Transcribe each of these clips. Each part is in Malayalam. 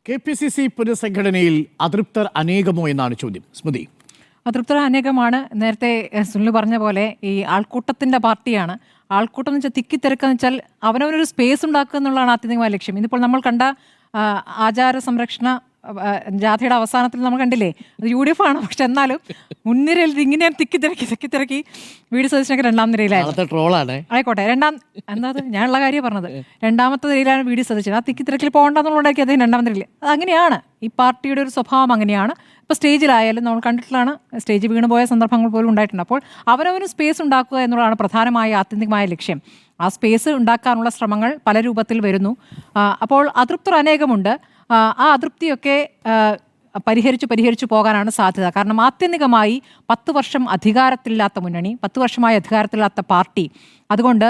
KPCC പുനഃസംഘടനയിൽ അതൃപ്തർ അനേകമോ എന്നാണ് ചോദ്യം. സ്മൃതി. അതൃപ്തർ അനേകമാണ്. നേരത്തെ സുനിൽ പറഞ്ഞ പോലെ ഈ ആൾക്കൂട്ടത്തിന്റെ പാർട്ടിയാണ്. ആൾക്കൂട്ടം എന്ന് വെച്ചാൽ തിക്കിത്തിരക്കെന്ന് വെച്ചാൽ അവനവനൊരു സ്പേസ് ഉണ്ടാക്കുക എന്നുള്ളതാണ് ആത്യന്തികമായ ലക്ഷ്യം. ഇതിപ്പോൾ നമ്മൾ കണ്ട ആചാര സംരക്ഷണ ജാഥയുടെ അവസാനത്തിൽ നമ്മൾ കണ്ടില്ലേ, അത് UDF ആണ്. പക്ഷെ എന്നാലും മുൻനിരയിൽ ഇങ്ങനെ തിക്കിത്തിരക്കി വീട് സദസ്സിനൊക്കെ രണ്ടാം നിരയിലായിരുന്നു. ആയിക്കോട്ടെ, എന്താ ഞാനുള്ള കാര്യം പറഞ്ഞത്. രണ്ടാമത്തെ നിരയിലാണ് വീട് സദസ്സിന്. ആ തിക്കിത്തിരക്കിൽ പോകണ്ടെന്നുള്ളതായിരിക്കും അദ്ദേഹം രണ്ടാം നിരയിൽ. അത് അങ്ങനെയാണ്, ഈ പാർട്ടിയുടെ ഒരു സ്വഭാവം അങ്ങനെയാണ്. ഇപ്പോൾ സ്റ്റേജിലായാലും നമ്മൾ കണ്ടിട്ടുള്ളതാണ്, സ്റ്റേജ് വീണ് പോയ സന്ദർഭങ്ങൾ പോലും ഉണ്ടായിട്ടുണ്ട്. അപ്പോൾ അവരവന് സ്പേസ് ഉണ്ടാക്കുക എന്നുള്ളതാണ് പ്രധാനമായ ആത്യന്തികമായ ലക്ഷ്യം. ആ സ്പേസ് ഉണ്ടാക്കാനുള്ള ശ്രമങ്ങൾ പല രൂപത്തിൽ വരുന്നു. അപ്പോൾ അതൃപ്തർ അനേകമുണ്ട്. ആ അതൃപ്തിയൊക്കെ പരിഹരിച്ചു പോകാനാണ് സാധ്യത. കാരണം ആത്യന്തികമായി 10 വർഷം അധികാരത്തിലില്ലാത്ത മുന്നണി, 10 വർഷമായി അധികാരത്തിലില്ലാത്ത പാർട്ടി, അതുകൊണ്ട്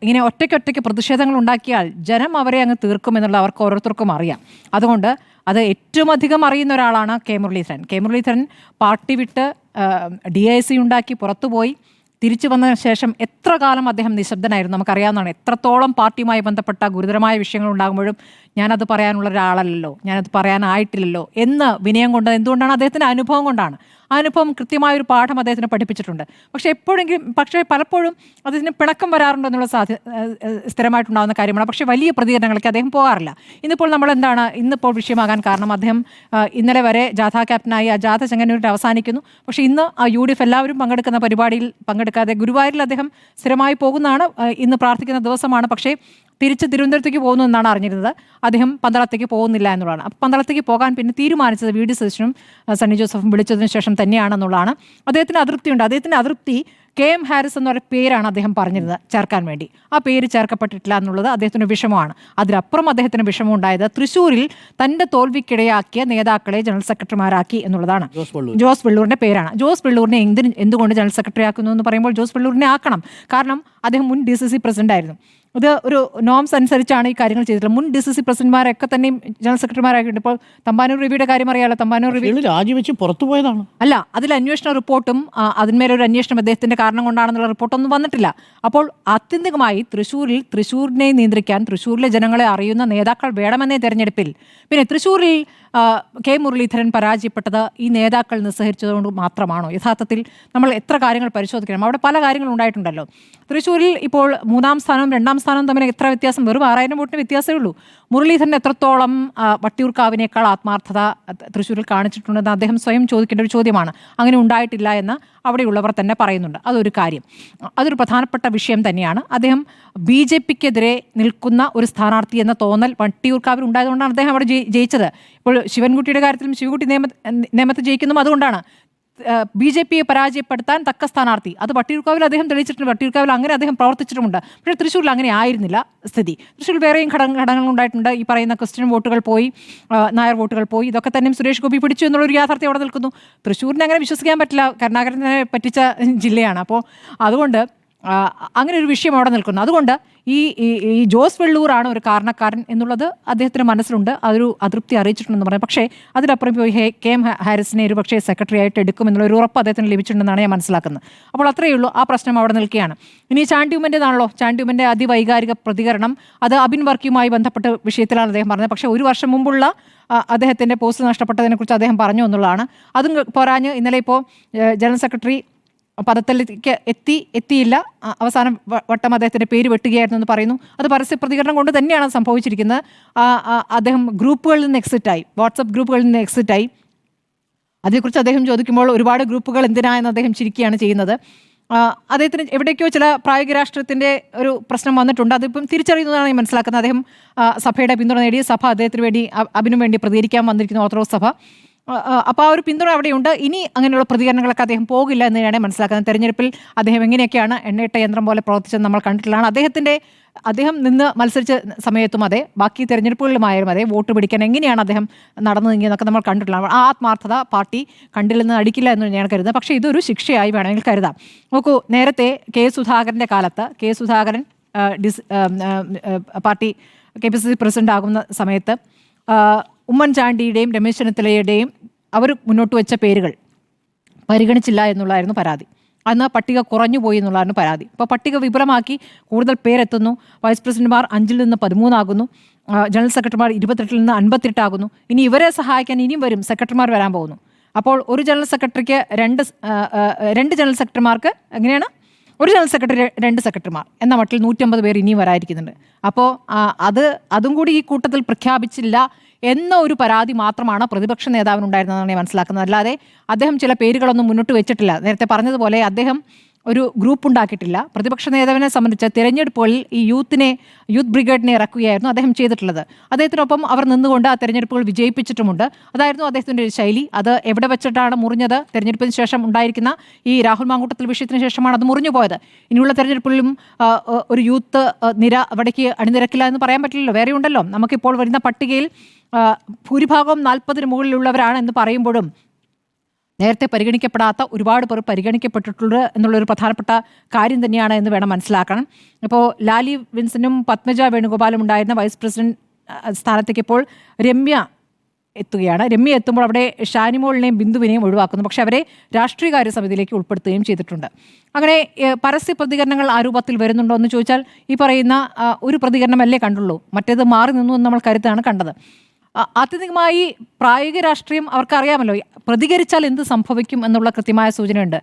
ഇങ്ങനെ ഒറ്റയ്ക്കൊറ്റയ്ക്ക് പ്രതിഷേധങ്ങൾ ഉണ്ടാക്കിയാൽ ജനം അവരെ അങ്ങ് തീർക്കുമെന്നുള്ള അവർക്ക് ഓരോരുത്തർക്കും അറിയാം. അതുകൊണ്ട് അത് ഏറ്റവും അധികം അറിയുന്ന ഒരാളാണ് കെ മുരളീധരൻ. പാർട്ടി വിട്ട് DIC ഉണ്ടാക്കി പുറത്തുപോയി തിരിച്ചു വന്ന ശേഷം എത്ര കാലം അദ്ദേഹം നിശബ്ദനായിരുന്നു നമുക്കറിയാവുന്നതാണ്. എത്രത്തോളം പാർട്ടിയുമായി ബന്ധപ്പെട്ട ഗുരുതരമായ വിഷയങ്ങൾ ഉണ്ടാകുമ്പോഴും ഞാനത് പറയാനുള്ള ഒരാളല്ലല്ലോ, ഞാനത് പറയാനായിട്ടില്ലല്ലോ എന്ന് വിനയം കൊണ്ട്, എന്തുകൊണ്ടാണ്? അദ്ദേഹത്തിൻ്റെ അനുഭവം കൊണ്ടാണ്. ആ അനുഭവം കൃത്യമായൊരു പാഠം അദ്ദേഹത്തിന് പഠിപ്പിച്ചിട്ടുണ്ട്. പക്ഷേ പലപ്പോഴും അദ്ദേഹത്തിന് പിണക്കം വരാറുണ്ടോ എന്നുള്ള സ്ഥിരമായിട്ടുണ്ടാകുന്ന കാര്യമാണ്. പക്ഷേ വലിയ പ്രതികരണങ്ങൾക്ക് അദ്ദേഹം പോകാറില്ല. ഇന്നിപ്പോൾ വിഷയമാകാൻ കാരണം അദ്ദേഹം ഇന്നലെ വരെ ജാഥ ക്യാപ്റ്റനായി ആ ജാഥ ചെങ്ങന്നൂരിൽ അവസാനിക്കുന്നു. പക്ഷേ ഇന്ന് ആ UDF എല്ലാവരും പങ്കെടുക്കുന്ന പരിപാടിയിൽ പങ്കെടുക്കാതെ ഗുരുവായൂരിൽ അദ്ദേഹം സ്ഥിരമായി പോകുന്നതാണ്. ഇന്ന് പ്രാർത്ഥിക്കുന്ന ദിവസമാണ്. പക്ഷേ തിരിച്ച് തിരുവനന്തപുരത്തേക്ക് പോകുന്നു എന്നാണ് അറിഞ്ഞിരുന്നത്. അദ്ദേഹം പന്തളത്തേക്ക് പോകുന്നില്ല എന്നുള്ളതാണ്. അപ്പം പന്തളത്തേക്ക് പോകാൻ പിന്നെ തീരുമാനിച്ചത് VD സതീശനും സണ്ണി ജോസഫും വിളിച്ചതിന് ശേഷം തന്നെയാണെന്നുള്ളതാണ്. അദ്ദേഹത്തിന് അതൃപ്തിയുണ്ട്. അദ്ദേഹത്തിൻ്റെ അതൃപ്തി KM ഹാരിസ് എന്നൊരു പേരാണ് അദ്ദേഹം പറഞ്ഞിരുന്നത് ചേർക്കാൻ വേണ്ടി. ആ പേര് ചേർക്കപ്പെട്ടിട്ടില്ല എന്നുള്ളത് അദ്ദേഹത്തിന് വിഷമമാണ്. അതിലപ്പുറം അദ്ദേഹത്തിന് വിഷമം ഉണ്ടായത് തൃശ്ശൂരിൽ തൻ്റെ തോൽവിക്കിടയാക്കിയ നേതാക്കളെ ജനറൽ സെക്രട്ടറിമാരാക്കി എന്നുള്ളതാണ്. ജോസ് വെള്ളൂരിൻ്റെ പേരാണ്. ജോസ് വെള്ളൂരിനെ എന്തുകൊണ്ട് ജനറൽ സെക്രട്ടറി ആക്കുന്നു എന്ന് പറയുമ്പോൾ ജോസ് വെള്ളൂരിനെ ആക്കണം. കാരണം അദ്ദേഹം മുൻ DCC പ്രസിഡന്റ് ആയിരുന്നു. ഇത് ഒരു നോംസ് അനുസരിച്ചാണ് ഈ കാര്യങ്ങൾ ചെയ്തിട്ടുള്ളത്. മുൻ DCC പ്രസിഡന്റ്മാരൊക്കെ തന്നെയും ജനറൽ സെക്രട്ടറിമാരാക്കിയിട്ടുണ്ട്. ഇപ്പോൾ തമ്പാനൂർ രവിയുടെ കാര്യം അറിയാലോ. തമ്പാനൂർ രവി രാജിവെച്ച് പുറത്തു പോയതാണ്. അല്ല, അതിൽ അന്വേഷണ റിപ്പോർട്ടും അതിന്മേലൊരു അന്വേഷണം അദ്ദേഹത്തിന്റെ കാരണം കൊണ്ടാണെന്നുള്ള റിപ്പോർട്ടൊന്നും വന്നിട്ടില്ല. അപ്പോൾ ആത്യന്തികമായി തൃശ്ശൂരിനെ നിയന്ത്രിക്കാൻ തൃശ്ശൂരിലെ ജനങ്ങളെ അറിയുന്ന നേതാക്കൾ വേണമെന്നേ തെരഞ്ഞെടുപ്പിൽ. പിന്നെ തൃശ്ശൂരിൽ കെ മുരളീധരൻ പരാജയപ്പെട്ടത് ഈ നേതാക്കൾ നിസ്സഹരിച്ചതുകൊണ്ട് മാത്രമാണോ? യഥാർത്ഥത്തിൽ നമ്മൾ എത്ര കാര്യങ്ങൾ പരിശോധിക്കണം. അവിടെ പല കാര്യങ്ങളും ഉണ്ടായിട്ടുണ്ടല്ലോ. തൃശ്ശൂരിൽ ഇപ്പോൾ 3ാം സ്ഥാനവും 2ാം സ്ഥാനവും തമ്മിൽ എത്ര വ്യത്യാസം? വെറും 6000 വോട്ടിന് വ്യത്യാസമേ ഉള്ളൂ. മുരളീധരൻ എത്രത്തോളം വട്ടിയൂർക്കാവിനേക്കാൾ ആത്മാർത്ഥത തൃശ്ശൂരിൽ കാണിച്ചിട്ടുണ്ടെന്ന് അദ്ദേഹം സ്വയം ചോദിക്കേണ്ട ഒരു ചോദ്യമാണ്. അങ്ങനെ ഉണ്ടായിട്ടില്ല എന്ന് അവിടെയുള്ളവർ തന്നെ പറയുന്നുണ്ട്. അതൊരു കാര്യം, അതൊരു പ്രധാനപ്പെട്ട വിഷയം തന്നെയാണ്. അദ്ദേഹം BJPക്കെതിരെ നിൽക്കുന്ന ഒരു സ്ഥാനാർത്ഥി എന്ന തോന്നൽ വട്ടിയൂർക്കാവിൽ ഉണ്ടായതുകൊണ്ടാണ് അദ്ദേഹം അവിടെ ജയിച്ചത്. ഇപ്പോൾ ശിവൻകുട്ടിയുടെ കാര്യത്തിലും ശിവൻകുട്ടി നേമത്ത് ജയിക്കുന്നതും അതുകൊണ്ടാണ്. BJPയെ പരാജയപ്പെടുത്താൻ തക്ക സ്ഥാനാർത്ഥി അത് വട്ടിയൂർക്കാവിൽ അദ്ദേഹം തെളിയിച്ചിട്ടുണ്ട്. വട്ടിയൂർക്കാവിൽ അങ്ങനെ അദ്ദേഹം പ്രവർത്തിച്ചിട്ടുമുണ്ട്. പക്ഷേ തൃശ്ശൂരിൽ അങ്ങനെ ആയിരുന്നില്ല സ്ഥിതി. തൃശ്ശൂരിൽ വേറെയും ഘടകങ്ങൾ ഉണ്ടായിട്ടുണ്ട്. ഈ പറയുന്ന ക്രിസ്ത്യൻ വോട്ടുകൾ പോയി, നായർ വോട്ടുകൾ പോയി, ഇതൊക്കെ തന്നെയും സുരേഷ് ഗോപി പിടിച്ചു എന്നുള്ളൊരു യാഥാർത്ഥ്യം അവിടെ നിൽക്കുന്നു. തൃശ്ശൂരിനെ അങ്ങനെ വിശ്വസിക്കാൻ പറ്റില്ല. കരുണാകരനെ പറ്റിച്ച ജില്ലയാണ്. അപ്പോൾ അതുകൊണ്ട് അങ്ങനെ ഒരു വിഷയം അവിടെ നിൽക്കുന്നു. അതുകൊണ്ട് ഈ ജോസ് വെള്ളൂറാണ് ഒരു കാരണക്കാരൻ എന്നുള്ളത് അദ്ദേഹത്തിന് മനസ്സിലുണ്ട്. അതൊരു അതൃപ്തി അറിയിച്ചിട്ടുണ്ടെന്ന് പറയാം. പക്ഷേ അതിലപ്പുറം പോയി KM ഹാരിസിനെ ഒരു പക്ഷേ സെക്രട്ടറി ആയിട്ട് എടുക്കുമെന്നുള്ള ഒരു ഉറപ്പ് അദ്ദേഹത്തിന് ലഭിച്ചിട്ടുണ്ടെന്നാണ് ഞാൻ മനസ്സിലാക്കുന്നത്. അപ്പോൾ അത്രയേ ഉള്ളൂ. ആ പ്രശ്നം അവിടെ നിൽക്കുകയാണ്. ഇനി ചാണ്ടിയുമ്മൻ്റെതാണല്ലോ. ചാണ്ടിയുമ്മൻ്റെ അതിവൈകാരിക പ്രതികരണം അത് അബിൻ വർക്കിയുമായി ബന്ധപ്പെട്ട വിഷയത്തിലാണ് അദ്ദേഹം പറഞ്ഞത്. പക്ഷേ ഒരു വർഷം മുമ്പുള്ള അദ്ദേഹത്തിൻ്റെ പോസ്റ്റ് നഷ്ടപ്പെട്ടതിനെക്കുറിച്ച് അദ്ദേഹം പറഞ്ഞു എന്നുള്ളതാണ്. അതും പോരാഞ്ഞ് ഇന്നലെ ഇപ്പോൾ ജനറൽ സെക്രട്ടറി പദത്തിലേക്ക് എത്തിയില്ല. അവസാനം വട്ടം അദ്ദേഹത്തിൻ്റെ പേര് വെട്ടുകയായിരുന്നു എന്ന് പറയുന്നു. അത് പരസ്യ പ്രതികരണം കൊണ്ട് തന്നെയാണ് സംഭവിച്ചിരിക്കുന്നത്. അദ്ദേഹം ഗ്രൂപ്പുകളിൽ നിന്ന് എക്സിറ്റായി, വാട്സപ്പ് ഗ്രൂപ്പുകളിൽ നിന്ന് എക്സിറ്റായി. അതേക്കുറിച്ച് അദ്ദേഹം ചോദിക്കുമ്പോൾ ഒരുപാട് ഗ്രൂപ്പുകൾ എന്തിനായെന്ന് അദ്ദേഹം ചിരിക്കുകയാണ് ചെയ്യുന്നത്. അദ്ദേഹത്തിന് എവിടേക്കോ ചില പ്രായോഗിക രാഷ്ട്രീയത്തിൻ്റെ ഒരു പ്രശ്നം വന്നിട്ടുണ്ട്. അതിപ്പം തിരിച്ചറിയുന്നതാണ് ഞാൻ മനസ്സിലാക്കുന്നത്. അദ്ദേഹം സഭയുടെ പിന്തുണ നേടി, സഭ അദ്ദേഹത്തിന് വേണ്ടി അബിനു വേണ്ടി പ്രതികരിക്കാൻ വന്നിരിക്കുന്ന ഓർത്തഡോക്സ് സഭ. അപ്പോൾ ആ ഒരു പിന്തുണ അവിടെയുണ്ട്. ഇനി അങ്ങനെയുള്ള പ്രതികരണങ്ങളൊക്കെ അദ്ദേഹം പോകില്ല എന്ന് തന്നെയാണ് മനസ്സിലാക്കുന്നത്. തെരഞ്ഞെടുപ്പിൽ അദ്ദേഹം എങ്ങനെയൊക്കെയാണ് എണ്ണയിട്ട യന്ത്രം പോലെ പ്രവർത്തിച്ചതെന്ന് നമ്മൾ കണ്ടിട്ടുള്ളതാണ്. അദ്ദേഹം നിന്ന് മത്സരിച്ച സമയത്തും അതെ, ബാക്കി തെരഞ്ഞെടുപ്പുകളിലുമായാലും അതെ, വോട്ട് പിടിക്കാൻ എങ്ങനെയാണ് അദ്ദേഹം നടന്നു നീങ്ങിയെന്നൊക്കെ നമ്മൾ കണ്ടിട്ടുള്ളതാണ്. ആ ആത്മാർത്ഥത പാർട്ടി കണ്ടില്ലെന്ന് അടിക്കില്ല എന്ന് തന്നെയാണ് കരുതുന്നത്. പക്ഷേ ഇതൊരു ശിക്ഷയായി വേണമെങ്കിൽ കരുതാം. നോക്കൂ, നേരത്തെ സുധാകരൻ്റെ കാലത്ത് സുധാകരൻ പാർട്ടി KPCC പ്രസിഡന്റ് ആകുന്ന സമയത്ത് ഉമ്മൻചാണ്ടിയുടെയും രമേശ് ചെന്നിത്തലയുടെയും അവർ മുന്നോട്ട് വെച്ച പേരുകൾ പരിഗണിച്ചില്ല എന്നുള്ളതായിരുന്നു പരാതി. അന്ന് പട്ടിക കുറഞ്ഞു പോയി എന്നുള്ളതായിരുന്നു പരാതി. അപ്പോൾ പട്ടിക വിപുലമാക്കി കൂടുതൽ പേരെത്തുന്നു. വൈസ് പ്രസിഡന്റുമാർ 5-ൽ നിന്ന് 13 ആകുന്നു. ജനറൽ സെക്രട്ടറിമാർ 28 നിന്ന് 58 ആകുന്നു. ഇനി ഇവരെ സഹായിക്കാൻ ഇനിയും വരും സെക്രട്ടറിമാർ വരാൻ പോകുന്നു. അപ്പോൾ ഒരു ജനറൽ സെക്രട്ടറിക്ക് രണ്ട് ജനറൽ സെക്രട്ടറിമാർക്ക് എങ്ങനെയാണ് ഒരു ജനറൽ സെക്രട്ടറി 2 സെക്രട്ടറിമാർ എന്ന മട്ടിൽ 150 പേർ ഇനിയും വരാതിരിക്കുന്നുണ്ട്. അപ്പോൾ അതും കൂടി ഈ കൂട്ടത്തിൽ പ്രഖ്യാപിച്ചില്ല എന്ന ഒരു പരാതി മാത്രമാണ് പ്രതിപക്ഷ നേതാവിനുണ്ടായിരുന്നതെന്നാണ് ഞാൻ മനസ്സിലാക്കുന്നത്. അല്ലാതെ അദ്ദേഹം ചില പേരുകളൊന്നും മുന്നോട്ട് വെച്ചിട്ടില്ല. നേരത്തെ പറഞ്ഞതുപോലെ അദ്ദേഹം ഒരു ഗ്രൂപ്പ് ഉണ്ടാക്കിയിട്ടില്ല. പ്രതിപക്ഷ നേതാവിനെ സംബന്ധിച്ച് തിരഞ്ഞെടുപ്പുകളിൽ ഈ യൂത്ത് ബ്രിഗേഡിനെ ഇറക്കുകയായിരുന്നു അദ്ദേഹം ചെയ്തിട്ടുള്ളത്. അദ്ദേഹത്തിനൊപ്പം അവർ നിന്നുകൊണ്ട് ആ തെരഞ്ഞെടുപ്പുകൾ വിജയിപ്പിച്ചിട്ടുമുണ്ട്. അതായിരുന്നു അദ്ദേഹത്തിൻ്റെ ഒരു ശൈലി. അത് എവിടെ വെച്ചിട്ടാണ് മുറിഞ്ഞത്? തെരഞ്ഞെടുപ്പിന് ശേഷം ഉണ്ടായിരിക്കുന്ന ഈ രാഹുൽ മാങ്കൂട്ടത്തിൽ വിഷയത്തിന് ശേഷമാണ് അത് മുറിഞ്ഞു പോയത്. ഇനിയുള്ള തെരഞ്ഞെടുപ്പിലും ഒരു യൂത്ത് നിര അവിടേക്ക് അണിനിരക്കില്ല എന്ന് പറയാൻ പറ്റില്ലല്ലോ. വേറെ ഉണ്ടല്ലോ. നമുക്കിപ്പോൾ വരുന്ന പട്ടികയിൽ ഭൂരിഭാഗവും 40-ന് മുകളിലുള്ളവരാണ് എന്ന് പറയുമ്പോഴും നേരത്തെ പരിഗണിക്കപ്പെടാത്ത ഒരുപാട് പേർ പരിഗണിക്കപ്പെട്ടിട്ടുണ്ട് എന്നുള്ളൊരു പ്രധാനപ്പെട്ട കാര്യം തന്നെയാണ് എന്ന് വേണം മനസ്സിലാക്കണം. ഇപ്പോൾ ലാലി വിൻസനും പത്മജ വേണുഗോപാലും ഉണ്ടായിരുന്ന വൈസ് പ്രസിഡന്റ് സ്ഥാനത്തേക്ക് ഇപ്പോൾ രമ്യ എത്തുകയാണ്. രമ്യ എത്തുമ്പോൾ അവിടെ ഷാനിമോളിനെയും ബിന്ദുവിനെയും ഒഴിവാക്കുന്നു. പക്ഷെ അവരെ രാഷ്ട്രീയകാര്യ സമിതിയിലേക്ക് ഉൾപ്പെടുത്തുകയും ചെയ്തിട്ടുണ്ട്. അങ്ങനെ പരസ്യ പ്രതികരണങ്ങൾ ആ രൂപത്തിൽ വരുന്നുണ്ടോ എന്ന് ചോദിച്ചാൽ ഈ പറയുന്ന ഒരു പ്രതികരണമല്ലേ കണ്ടുള്ളൂ. മറ്റേത് മാറി നിന്നു എന്ന് നമ്മൾ കരുത്താണ് കണ്ടത്. ആത്യന്തികമായി പ്രായോഗിക രാഷ്ട്രീയം അവർക്കറിയാമല്ലോ. പ്രതികരിച്ചാൽ എന്ത് സംഭവിക്കും എന്നുള്ള കൃത്യമായ സൂചനയുണ്ട്.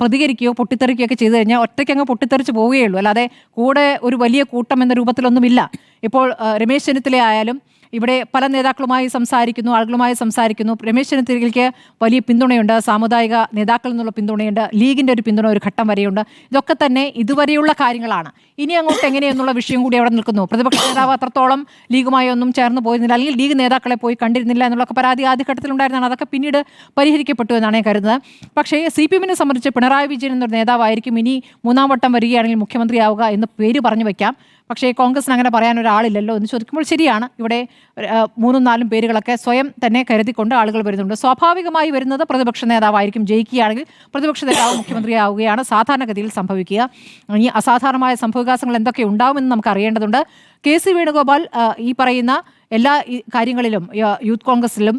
പ്രതികരിക്കുകയോ പൊട്ടിത്തെറിക്കുകയോ ഒക്കെ ചെയ്തു കഴിഞ്ഞാൽ ഒറ്റയ്ക്കങ്ങ് പൊട്ടിത്തെറിച്ച് പോവുകയുള്ളൂ. അല്ലാതെ കൂടെ ഒരു വലിയ കൂട്ടം എന്ന രൂപത്തിലൊന്നുമില്ല. ഇപ്പോൾ രമേശ് ചെന്നിത്തല ആയാലും ഇവിടെ പല നേതാക്കളുമായി സംസാരിക്കുന്നു, ആളുകളുമായി സംസാരിക്കുന്നു. രമേശ് ചെന്നിത്തലയ്ക്ക് വലിയ പിന്തുണയുണ്ട്, സാമുദായിക നേതാക്കളിൽ നിന്നുള്ള പിന്തുണയുണ്ട്, ലീഗിൻ്റെ ഒരു പിന്തുണ ഒരു ഘട്ടം വരെയുണ്ട്. ഇതൊക്കെ തന്നെ ഇതുവരെയുള്ള കാര്യങ്ങളാണ്. ഇനി അങ്ങോട്ട് എങ്ങനെയെന്നുള്ള വിഷയം കൂടി അവിടെ നിൽക്കുന്നു. പ്രതിപക്ഷ നേതാവ് അത്രത്തോളം ലീഗുമായി ഒന്നും ചേർന്ന് പോയിരുന്നില്ല, അല്ലെങ്കിൽ ലീഗ് നേതാക്കളെ പോയി കണ്ടിരുന്നില്ല എന്നുള്ള പരാതി ആദ്യഘട്ടത്തിലുണ്ടായിരുന്നതാണ്. അതൊക്കെ പിന്നീട് പരിഹരിക്കപ്പെട്ടു എന്നാണ് ഞാൻ കരുതുന്നത്. പക്ഷേ CPM-നെ സംബന്ധിച്ച് പിണറായി വിജയൻ എന്നൊരു നേതാവായിരിക്കും ഇനി 3-ാം വട്ടം വരികയാണെങ്കിൽ മുഖ്യമന്ത്രിയാവുക എന്ന് പേര് പറഞ്ഞു വയ്ക്കാം. പക്ഷേ കോൺഗ്രസിന് അങ്ങനെ പറയാൻ ഒരാളില്ലല്ലോ എന്ന് ചോദിക്കുമ്പോൾ ശരിയാണ്. ഇവിടെ 3-4 പേരുകളൊക്കെ സ്വയം തന്നെ കരുതിക്കൊണ്ട് ആളുകൾ വരുന്നുണ്ട്. സ്വാഭാവികമായി വരുന്നത് പ്രതിപക്ഷ നേതാവായിരിക്കും. ജയിക്കുകയാണെങ്കിൽ പ്രതിപക്ഷ നേതാവ് മുഖ്യമന്ത്രിയാവുകയാണ് സാധാരണഗതിയിൽ സംഭവിക്കുക. ഈ അസാധാരണമായ സംഭവവികാസങ്ങൾ എന്തൊക്കെ ഉണ്ടാവുമെന്ന് നമുക്ക് അറിയേണ്ടതുണ്ട്. KC വേണുഗോപാൽ ഈ പറയുന്ന എല്ലാ കാര്യങ്ങളിലും യൂത്ത് കോൺഗ്രസിലും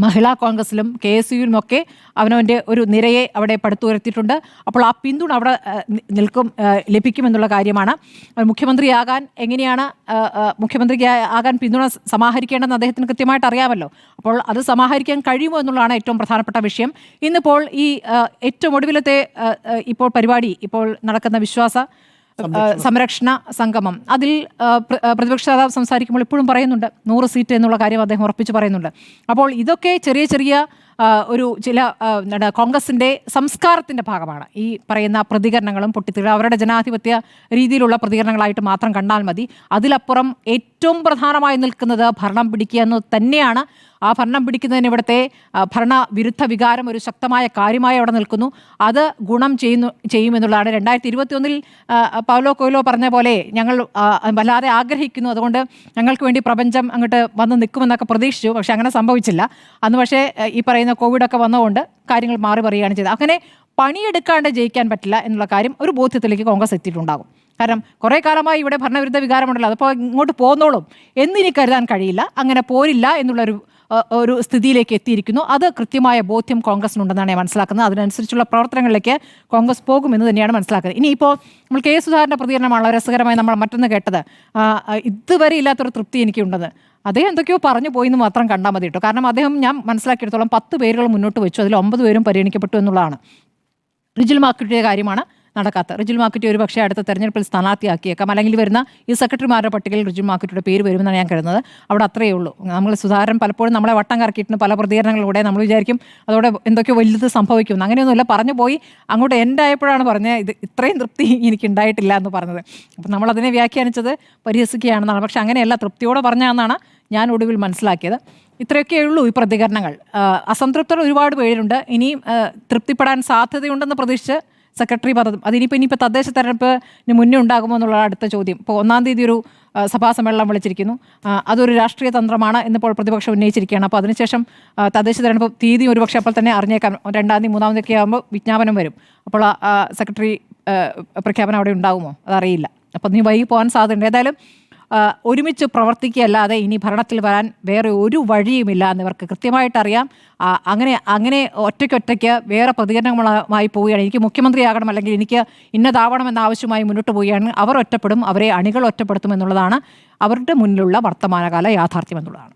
മഹിളാ കോൺഗ്രസിലും KSUവിലുമൊക്കെ അവനവൻ്റെ ഒരു നിരയെ അവിടെ പടുത്തുയർത്തിയിട്ടുണ്ട്. അപ്പോൾ ആ പിന്തുണ അവിടെ ലഭിക്കുമെന്നുള്ള കാര്യമാണ്. മുഖ്യമന്ത്രിയാകാൻ എങ്ങനെയാണ് മുഖ്യമന്ത്രിക്ക് ആകാൻ പിന്തുണ സമാഹരിക്കേണ്ടതെന്ന് അദ്ദേഹത്തിന് കൃത്യമായിട്ട് അറിയാമല്ലോ. അപ്പോൾ അത് സമാഹരിക്കാൻ കഴിയുമോ എന്നുള്ളതാണ് ഏറ്റവും പ്രധാനപ്പെട്ട വിഷയം. ഇന്നിപ്പോൾ ഈ ഏറ്റവും ഒടുവിലത്തെ ഇപ്പോൾ പരിപാടി ഇപ്പോൾ നടക്കുന്ന വിശ്വാസ സംരക്ഷണ സംഗമം, അതിൽ പ്രതിപക്ഷ നേതാവ് സംസാരിക്കുമ്പോൾ ഇപ്പോഴും പറയുന്നുണ്ട് 100 സീറ്റ് എന്നുള്ള കാര്യം അദ്ദേഹം ഉറപ്പിച്ച് പറയുന്നുണ്ട്. അപ്പോൾ ഇതൊക്കെ ചെറിയ ചില കോൺഗ്രസിൻ്റെ സംസ്കാരത്തിൻ്റെ ഭാഗമാണ്. ഈ പറയുന്ന പ്രതികരണങ്ങളും പൊട്ടിത്തെറി അവരുടെ ജനാധിപത്യ രീതിയിലുള്ള പ്രതികരണങ്ങളായിട്ട് മാത്രം കണ്ടാൽ മതി. അതിലപ്പുറം ഏറ്റവും പ്രധാനമായി നിൽക്കുന്നത് ഭരണം പിടിക്കുക എന്ന് തന്നെയാണ്. ആ ഭരണം പിടിക്കുന്നതിന് ഇവിടുത്തെ ഭരണവിരുദ്ധ വികാരം ഒരു ശക്തമായ കാര്യമായി അവിടെ നിൽക്കുന്നു. അത് ഗുണം ചെയ്യുമെന്നുള്ളതാണ്. 2021 പൗലോ കൊയ്ലോ പറഞ്ഞ പോലെ ഞങ്ങൾ വല്ലാതെ ആഗ്രഹിക്കുന്നു, അതുകൊണ്ട് ഞങ്ങൾക്ക് വേണ്ടി പ്രപഞ്ചം അങ്ങോട്ട് വന്ന് നിൽക്കുമെന്നൊക്കെ പ്രതീക്ഷിച്ചു. പക്ഷെ അങ്ങനെ സംഭവിച്ചില്ല അന്ന്. പക്ഷേ ഈ പറയുന്ന കോവിഡൊക്കെ വന്നതുകൊണ്ട് കാര്യങ്ങൾ മാറി പറയുകയാണ് ചെയ്തത്. അങ്ങനെ പണിയെടുക്കാണ്ട് ജയിക്കാൻ പറ്റില്ല എന്നുള്ള കാര്യം ഒരു ബോധ്യത്തിലേക്ക് കോൺഗ്രസ് എത്തിയിട്ടുണ്ടാകും. കാരണം കുറേ കാലമായി ഇവിടെ ഭരണവിരുദ്ധ വികാരമുണ്ടല്ലോ, അതിപ്പോൾ ഇങ്ങോട്ട് പോന്നോളും എന്നിനി കരുതാൻ കഴിയില്ല. അങ്ങനെ പോരില്ല ഒരു സ്ഥിതിയിലേക്ക് എത്തിയിരിക്കുന്നു. അത് കൃത്യമായ ബോധ്യം കോൺഗ്രസിനുണ്ടെന്നാണ് ഞാൻ മനസ്സിലാക്കുന്നത്. അതിനനുസരിച്ചുള്ള പ്രവർത്തനങ്ങളിലേക്ക് കോൺഗ്രസ് പോകുമെന്ന് തന്നെയാണ് മനസ്സിലാക്കുന്നത്. ഇനിയിപ്പോൾ നമ്മൾ K. സുധാകരൻ്റെ പ്രതികരണമാണ് രസകരമായി നമ്മൾ മറ്റൊന്ന് കേട്ടത്. ഇതുവരെ ഇല്ലാത്തൊരു തൃപ്തി എനിക്കുണ്ടെന്ന് അദ്ദേഹം എന്തൊക്കെയോ പറഞ്ഞു പോയിന്ന് മാത്രം കണ്ടാൽ മതി കേട്ടോ. കാരണം അദ്ദേഹം ഞാൻ മനസ്സിലാക്കിയെടുത്തോളം 10 പേരുകൾ മുന്നോട്ട് വെച്ചു, അതിൽ 9 പേരും പരിഗണിക്കപ്പെട്ടു എന്നുള്ളതാണ്. റിജിൽ മാക്കുറ്റിയുടെ കാര്യമാണ് നടക്കാത്ത. റിജിൽ മാക്കുറ്റി ഒരു പക്ഷേ അടുത്ത തെരഞ്ഞെടുപ്പിൽ സ്ഥാനാർത്ഥിയാക്കിയേക്കാം, അല്ലെങ്കിൽ വരുന്ന ഈ സെക്രട്ടറിമാരുടെ പട്ടികയിൽ റിജിൽ മാക്കുറ്റിയുടെ പേര് വരുമെന്നാണ് ഞാൻ കരുതുന്നത്. അവിടെ അത്രയേ ഉള്ളൂ. നമ്മൾ സുധാകരൻ പലപ്പോഴും നമ്മളെ വട്ടം കറക്കിയിട്ടുണ്ട് പല പ്രതികരണങ്ങളിലൂടെ. നമ്മൾ വിചാരിക്കും അതോടെ എന്തൊക്കെയോ വലുത് സംഭവിക്കും. അങ്ങനെയൊന്നുമില്ല, പറഞ്ഞു പോയി അങ്ങോട്ട് എൻ്റെ ആയപ്പോഴാണ് പറഞ്ഞത് ഇത് ഇത്രയും തൃപ്തി എനിക്ക് ഉണ്ടായിട്ടില്ല എന്ന് പറഞ്ഞത്. അപ്പം നമ്മളതിനെ വ്യാഖ്യാനിച്ചത് പരിഹസിക്കുകയാണെന്നാണ്. പക്ഷെ അങ്ങനെയല്ല, തൃപ്തിയോടെ പറഞ്ഞാണെന്നാണ് ഞാൻ ഒടുവിൽ മനസ്സിലാക്കിയത്. ഇത്രയൊക്കെ ഉള്ളൂ ഈ പ്രതികരണങ്ങൾ. അസംതൃപ്തർ ഒരുപാട് പേരുണ്ട്. ഇനിയും തൃപ്തിപ്പെടാൻ സാധ്യതയുണ്ടെന്ന് പ്രതീക്ഷിച്ച് സെക്രട്ടറി പദം ഇനിയിപ്പോൾ തദ്ദേശ തെരഞ്ഞെടുപ്പിന് മുന്നേ ഉണ്ടാകുമോ എന്നുള്ള അടുത്ത ചോദ്യം. ഇപ്പോൾ 1-ാം തീയതി ഒരു സഭാ സമ്മേളനം വിളിച്ചിരിക്കുന്നു. അതൊരു രാഷ്ട്രീയ തന്ത്രമാണ് എന്നിപ്പോൾ പ്രതിപക്ഷം ഉന്നയിച്ചിരിക്കുകയാണ്. അപ്പോൾ അതിനുശേഷം തദ്ദേശ തെരഞ്ഞെടുപ്പ് തീയതി ഒരുപക്ഷെ അപ്പോൾ തന്നെ അറിഞ്ഞേക്കാം. 2-ാം തീയതി 3-ാം തീയതി ആകുമ്പോൾ വിജ്ഞാപനം വരും. അപ്പോൾ സെക്രട്ടറി പ്രഖ്യാപനം അവിടെ ഉണ്ടാകുമോ അതറിയില്ല. അപ്പോൾ നീ വൈകി പോകാൻ സാധ്യതയുണ്ട്. ഏതായാലും ഒരുമിച്ച് പ്രവർത്തിക്കുകയല്ലാതെ ഇനി ഭരണത്തിൽ വരാൻ വേറെ ഒരു വഴിയുമില്ല എന്നിവർക്ക് കൃത്യമായിട്ടറിയാം. അങ്ങനെ ഒറ്റയ്ക്കൊറ്റയ്ക്ക് വേറെ പ്രതികരണങ്ങളുമായി പോവുകയാണ്. എനിക്ക് മുഖ്യമന്ത്രിയാകണം, അല്ലെങ്കിൽ എനിക്ക് ഇന്നതാവണമെന്ന ആവശ്യമായി മുന്നോട്ട് പോവുകയാണ്. അവർ ഒറ്റപ്പെടും, അവരെ അണികൾ ഒറ്റപ്പെടുത്തും എന്നുള്ളതാണ് അവരുടെ മുന്നിലുള്ള വർത്തമാനകാല യാഥാർത്ഥ്യം എന്നുള്ളതാണ്.